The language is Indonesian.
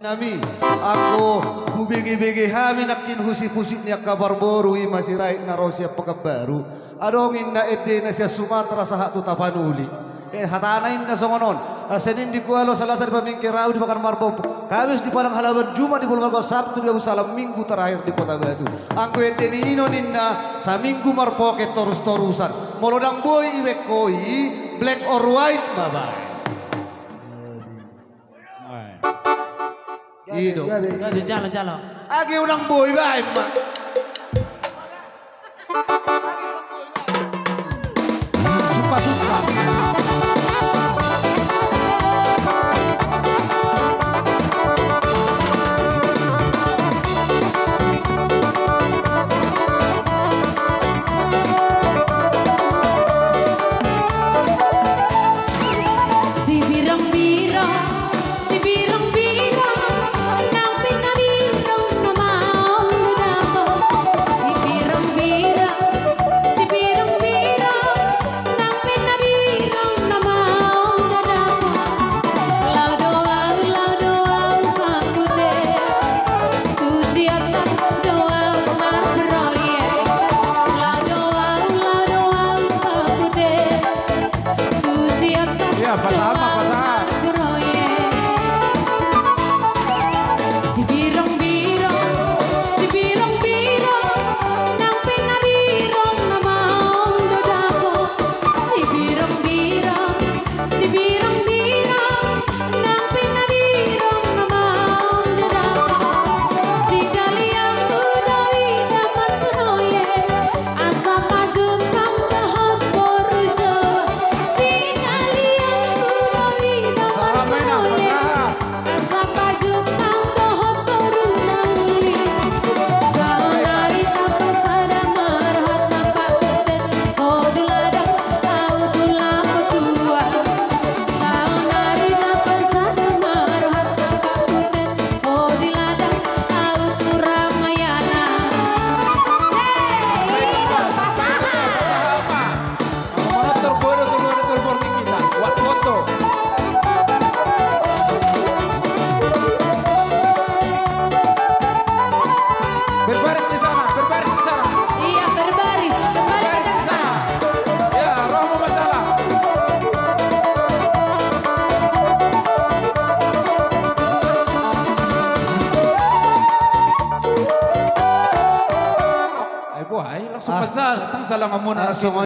Nami, ako hubigi-bigi hami nakin husi-pusit niya kabar baru masih raik na raw siya pagkabaru. Adongin na ede na siya Sumatra sa hatu tapanuli. Hatanain na songonon. Senin di kualo salasar pamingkiraw di makan marbo. Kamis di palang halaman Jumat di Bulwarga Sabtu di Salam minggu terakhir di Kota Batu. Angku ede ni inonin na sa minggu marpoket torus-torusan. Molodang boy iwek koi black or white bye. Ido. Gabi jalan. Agi unang boy ba ma. Suka. Langsung salang muna.